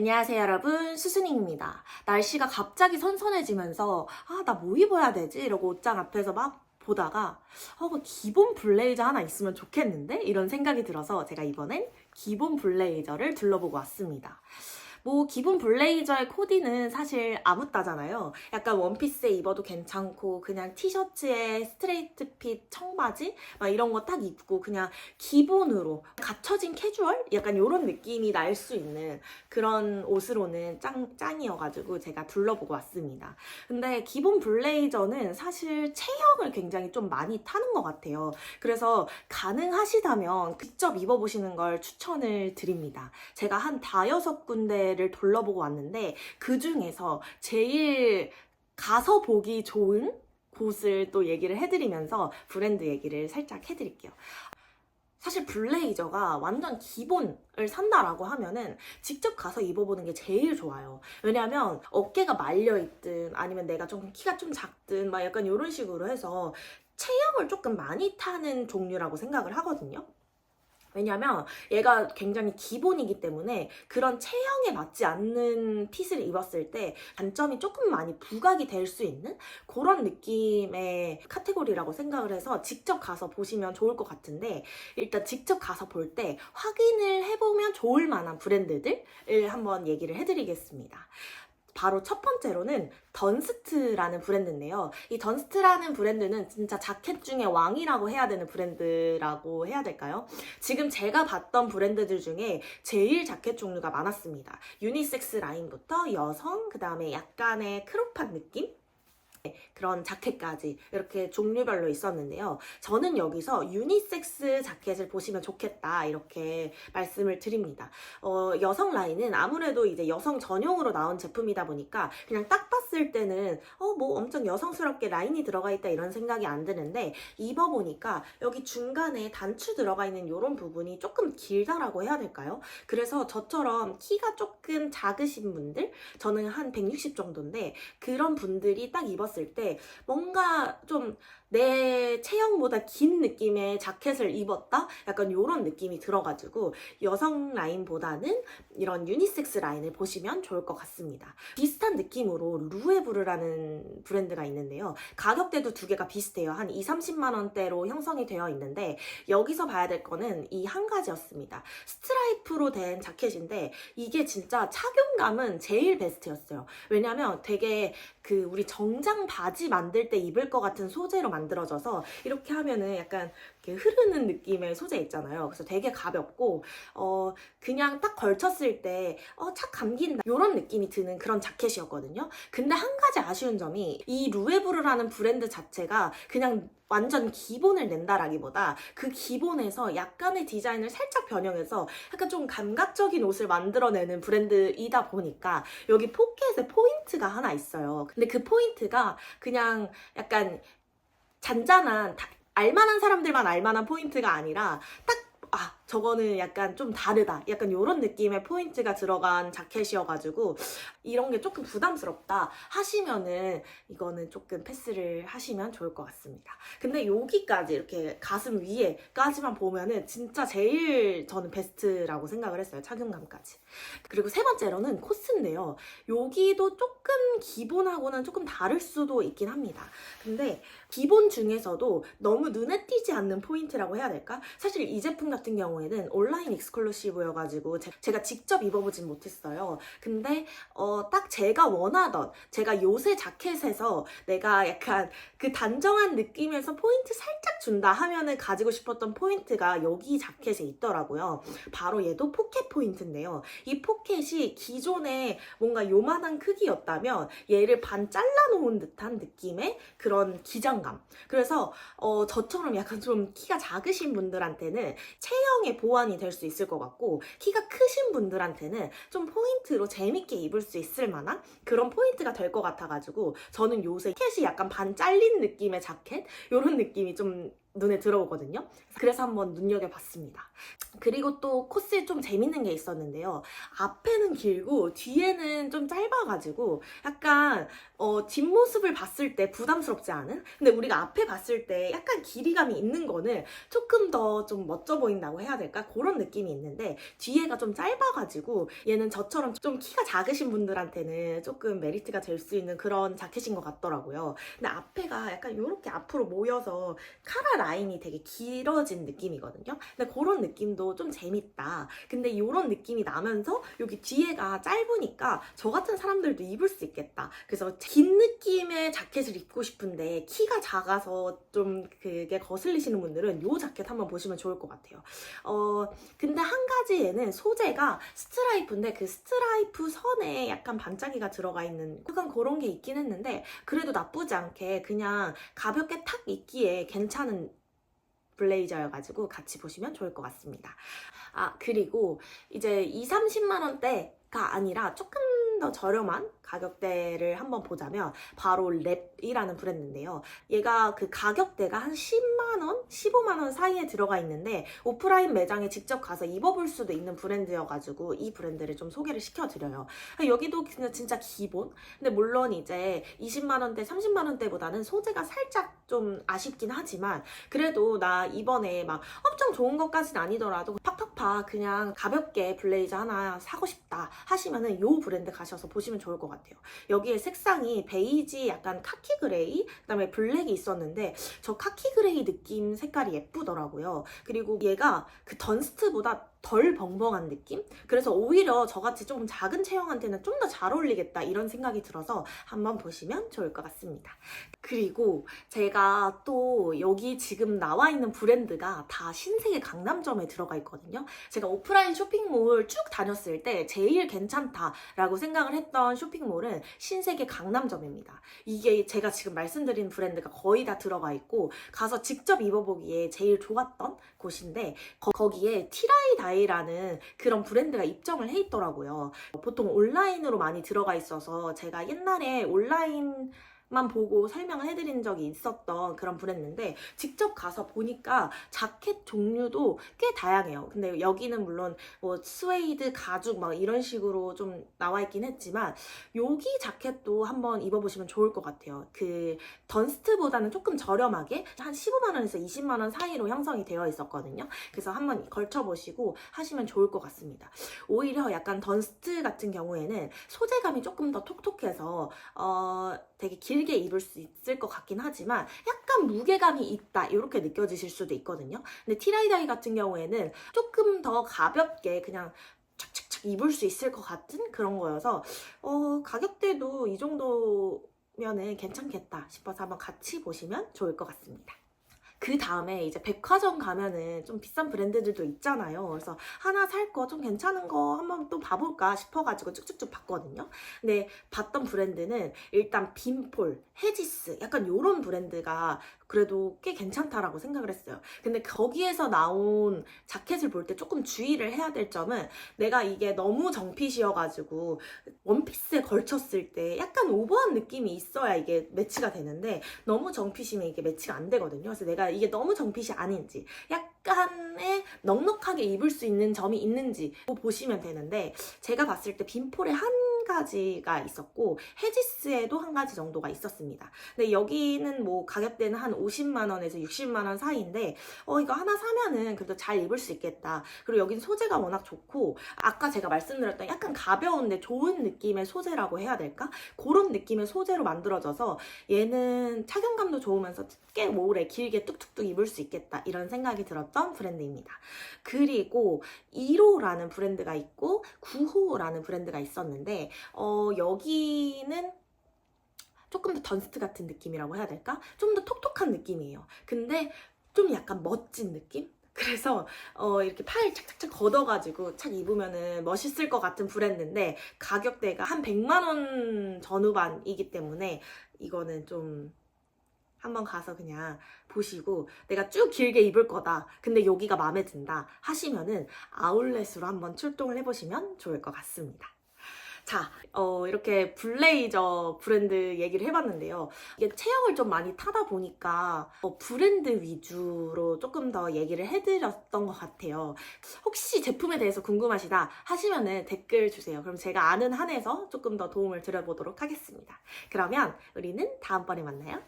안녕하세요 여러분, 수순이입니다. 날씨가 갑자기 선선해지면서 나 뭐 입어야 되지? 이러고 옷장 앞에서 막 보다가 뭐 기본 블레이저 하나 있으면 좋겠는데? 이런 생각이 들어서 제가 이번엔 기본 블레이저를 둘러보고 왔습니다. 뭐 기본 블레이저의 코디는 사실 아무따잖아요. 약간 원피스에 입어도 괜찮고 그냥 티셔츠에 스트레이트 핏 청바지 막 이런 거 딱 입고 그냥 기본으로 갖춰진 캐주얼? 약간 이런 느낌이 날 수 있는 그런 옷으로는 짱이어가지고 제가 둘러보고 왔습니다. 근데 기본 블레이저는 사실 체형을 굉장히 좀 많이 타는 것 같아요. 그래서 가능하시다면 직접 입어보시는 걸 추천을 드립니다. 제가 한 5-6군데를 둘러보고 왔는데 그 중에서 제일 가서 보기 좋은 곳을 또 얘기를 해드리면서 브랜드 얘기를 살짝 해드릴게요. 사실 블레이저가 완전 기본을 산다라고 하면은 직접 가서 입어보는 게 제일 좋아요. 왜냐면 어깨가 말려있든 아니면 내가 좀 키가 좀 작든 막 약간 이런 식으로 해서 체형을 조금 많이 타는 종류라고 생각을 하거든요. 왜냐면 얘가 굉장히 기본이기 때문에 그런 체형에 맞지 않는 핏을 입었을 때 단점이 조금 많이 부각이 될 수 있는 그런 느낌의 카테고리라고 생각을 해서 직접 가서 보시면 좋을 것 같은데, 일단 직접 가서 볼 때 확인을 해보면 좋을 만한 브랜드들을 한번 얘기를 해드리겠습니다. 바로 첫 번째로는 던스트라는 브랜드인데요. 이 던스트라는 브랜드는 진짜 자켓 중에 왕이라고 해야 되는 브랜드라고 해야 될까요? 지금 제가 봤던 브랜드들 중에 제일 자켓 종류가 많았습니다. 유니섹스 라인부터 여성, 그 다음에 약간의 크롭한 느낌? 그런 자켓까지 이렇게 종류별로 있었는데요. 저는 여기서 유니섹스 자켓을 보시면 좋겠다 이렇게 말씀을 드립니다. 여성 라인은 아무래도 이제 여성 전용으로 나온 제품이다 보니까 그냥 딱 봤을 때는 뭐 엄청 여성스럽게 라인이 들어가 있다 이런 생각이 안 드는데, 입어보니까 여기 중간에 단추 들어가 있는 이런 부분이 조금 길다라고 해야 될까요? 그래서 저처럼 키가 조금 작으신 분들, 저는 한 160 정도인데 그런 분들이 딱 입었을 때 뭔가 좀 내 체형보다 긴 느낌의 자켓을 입었다? 약간 이런 느낌이 들어가지고 여성 라인보다는 이런 유니섹스 라인을 보시면 좋을 것 같습니다. 비슷한 느낌으로 루에브르라는 브랜드가 있는데요. 가격대도 두 개가 비슷해요. 한 20-30만 원대로 형성이 되어 있는데 여기서 봐야 될 거는 이 한 가지였습니다. 스트라이프로 된 자켓인데 이게 진짜 착용감은 제일 베스트였어요. 왜냐면 되게 우리 정장 바지 만들 때 입을 것 같은 소재로 만들어져서 이렇게 하면은 약간 이렇게 흐르는 느낌의 소재 있잖아요. 그래서 되게 가볍고 그냥 딱 걸쳤을 때 착 감긴다 이런 느낌이 드는 그런 자켓이었거든요. 근데 한 가지 아쉬운 점이 이 루에브르라는 브랜드 자체가 그냥 완전 기본을 낸다라기보다 그 기본에서 약간의 디자인을 살짝 변형해서 약간 좀 감각적인 옷을 만들어내는 브랜드이다 보니까 여기 포켓에 포인트가 하나 있어요. 근데 그 포인트가 그냥 약간 잔잔한 알만한 사람들만 알만한 포인트가 아니라 딱 저거는 약간 좀 다르다 약간 이런 느낌의 포인트가 들어간 자켓이어가지고 이런 게 조금 부담스럽다 하시면은 이거는 조금 패스를 하시면 좋을 것 같습니다. 근데 여기까지 이렇게 가슴 위에까지만 보면은 진짜 제일 저는 베스트라고 생각을 했어요. 착용감까지. 그리고 세 번째로는 코스인데요. 여기도 조금 기본하고는 조금 다를 수도 있긴 합니다. 근데 기본 중에서도 너무 눈에 띄지 않는 포인트라고 해야 될까? 사실 이 제품 같은 경우에는 온라인 익스클루시브여가지고 제가 직접 입어보진 못했어요. 근데 딱 제가 원하던, 제가 요새 자켓에서 내가 약간 그 단정한 느낌에서 포인트 살짝 준다 하면은 가지고 싶었던 포인트가 여기 자켓에 있더라고요. 바로 얘도 포켓 포인트인데요. 이 포켓이 기존에 뭔가 요만한 크기였다면 얘를 반 잘라놓은 듯한 느낌의 그런 기장감. 그래서 저처럼 약간 좀 키가 작으신 분들한테는 체형의 보완이 될 수 있을 것 같고, 키가 크신 분들한테는 좀 포인트로 재밌게 입을 수 있을 만한 그런 포인트가 될 것 같아가지고 저는 요새 켓이 약간 반 잘린 느낌의 자켓? 이런 느낌이 좀 눈에 들어오거든요. 그래서 한번 눈여겨봤습니다. 그리고 또 코스에 좀 재밌는 게 있었는데요. 앞에는 길고 뒤에는 좀 짧아가지고 약간 뒷모습을 봤을 때 부담스럽지 않은? 근데 우리가 앞에 봤을 때 약간 길이감이 있는 거는 조금 더 좀 멋져 보인다고 해야 될까? 그런 느낌이 있는데 뒤에가 좀 짧아가지고 얘는 저처럼 좀 키가 작으신 분들한테는 조금 메리트가 될 수 있는 그런 자켓인 것 같더라고요. 근데 앞에가 약간 이렇게 앞으로 모여서 카라 라인이 되게 길어진 느낌이거든요. 근데 그런 느낌도 좀 재밌다. 근데 이런 느낌이 나면서 여기 뒤에가 짧으니까 저 같은 사람들도 입을 수 있겠다. 그래서 긴 느낌의 자켓을 입고 싶은데 키가 작아서 좀 그게 거슬리시는 분들은 이 자켓 한번 보시면 좋을 것 같아요. 근데 한 가지 얘는 소재가 스트라이프인데 그 스트라이프 선에 약간 반짝이가 들어가 있는 약간 그런 게 있긴 했는데 그래도 나쁘지 않게 그냥 가볍게 탁 입기에 괜찮은 블레이저여가지고 같이 보시면 좋을 것 같습니다. 그리고 이제 30-30만 원대가 아니라 조금 더 저렴한 가격대를 한번 보자면 바로 랩이라는 브랜드인데요. 얘가 그 가격대가 한 10만 원, 15만 원 사이에 들어가 있는데 오프라인 매장에 직접 가서 입어볼 수도 있는 브랜드여가지고 이 브랜드를 좀 소개를 시켜드려요. 여기도 그냥 진짜 기본. 근데 물론 이제 20만 원대, 30만 원대보다는 소재가 살짝 좀 아쉽긴 하지만 그래도 나 이번에 막 엄청 좋은 것까지는 아니더라도 팍팍팍 그냥 가볍게 블레이저 하나 사고 싶다 하시면은 이 브랜드 가셔서 보시면 좋을 것 같아요. 여기에 색상이 베이지, 약간 카키 그레이, 그다음에 블랙이 있었는데 저 카키 그레이 느낌 색깔이 예쁘더라고요. 그리고 얘가 그 던스트보다 덜 벙벙한 느낌? 그래서 오히려 저같이 조금 작은 체형한테는 좀 더 잘 어울리겠다 이런 생각이 들어서 한번 보시면 좋을 것 같습니다. 그리고 제가 또 여기 지금 나와 있는 브랜드가 다 신세계 강남점에 들어가 있거든요. 제가 오프라인 쇼핑몰 쭉 다녔을 때 제일 괜찮다라고 생각을 했던 쇼핑몰은 신세계 강남점입니다. 이게 제가 지금 말씀드린 브랜드가 거의 다 들어가 있고 가서 직접 입어보기에 제일 좋았던 곳인데 거기에 티라이다이라는 그런 브랜드가 입점을 해 있더라고요. 보통 온라인으로 많이 들어가 있어서 제가 옛날에 온라인만 보고 설명을 해드린 적이 있었던 그런 브랜드인데 직접 가서 보니까 자켓 종류도 꽤 다양해요. 근데 여기는 물론 뭐 스웨이드, 가죽 막 이런 식으로 좀 나와 있긴 했지만 여기 자켓도 한번 입어보시면 좋을 것 같아요. 그 던스트보다는 조금 저렴하게 한 15만 원에서 20만 원 사이로 형성이 되어 있었거든요. 그래서 한번 걸쳐보시고 하시면 좋을 것 같습니다. 오히려 약간 던스트 같은 경우에는 소재감이 조금 더 톡톡해서 되게 길게 입을 수 있을 것 같긴 하지만 약간 무게감이 있다 이렇게 느껴지실 수도 있거든요. 근데 티라이다이 같은 경우에는 조금 더 가볍게 그냥 착착착 입을 수 있을 것 같은 그런 거여서 가격대도 이 정도면은 괜찮겠다 싶어서 한번 같이 보시면 좋을 것 같습니다. 그 다음에 이제 백화점 가면은 좀 비싼 브랜드들도 있잖아요. 그래서 하나 살 거 좀 괜찮은 거 한번 또 봐볼까 싶어가지고 쭉쭉쭉 봤거든요. 근데 봤던 브랜드는 일단 빔폴, 헤지스 약간 요런 브랜드가 그래도 꽤 괜찮다라고 생각을 했어요. 근데 거기에서 나온 자켓을 볼 때 조금 주의를 해야 될 점은 내가 이게 너무 정핏이어가지고 원피스에 걸쳤을 때 약간 오버한 느낌이 있어야 이게 매치가 되는데 너무 정핏이면 이게 매치가 안 되거든요. 그래서 내가 이게 너무 정핏이 아닌지 약간의 넉넉하게 입을 수 있는 점이 있는지 보시면 되는데 제가 봤을 때 빔폴에 한 가지가 있었고 헤지스에도 한 가지 정도가 있었습니다. 근데 여기는 뭐 가격대는 한 50만 원에서 60만 원 사이인데 이거 하나 사면은 그래도 잘 입을 수 있겠다. 그리고 여긴 소재가 워낙 좋고 아까 제가 말씀드렸던 약간 가벼운데 좋은 느낌의 소재라고 해야 될까? 그런 느낌의 소재로 만들어져서 얘는 착용감도 좋으면서 꽤 오래 길게 뚝뚝뚝 입을 수 있겠다 이런 생각이 들었던 브랜드입니다. 그리고 1호라는 브랜드가 있고 9호라는 브랜드가 있었는데 여기는 조금 더 던스트 같은 느낌이라고 해야 될까? 좀 더 톡톡한 느낌이에요. 근데 좀 약간 멋진 느낌? 그래서 이렇게 팔 착착착 걷어가지고 착 입으면은 멋있을 것 같은 브랜드인데 가격대가 한 100만 원 전후반이기 때문에 이거는 좀 한번 가서 그냥 보시고 내가 쭉 길게 입을 거다. 근데 여기가 마음에 든다 하시면은 아울렛으로 한번 출동을 해보시면 좋을 것 같습니다. 자, 이렇게 블레이저 브랜드 얘기를 해봤는데요. 이게 체형을 좀 많이 타다 보니까 브랜드 위주로 조금 더 얘기를 해드렸던 것 같아요. 혹시 제품에 대해서 궁금하시다 하시면은 댓글 주세요. 그럼 제가 아는 한에서 조금 더 도움을 드려보도록 하겠습니다. 그러면 우리는 다음번에 만나요.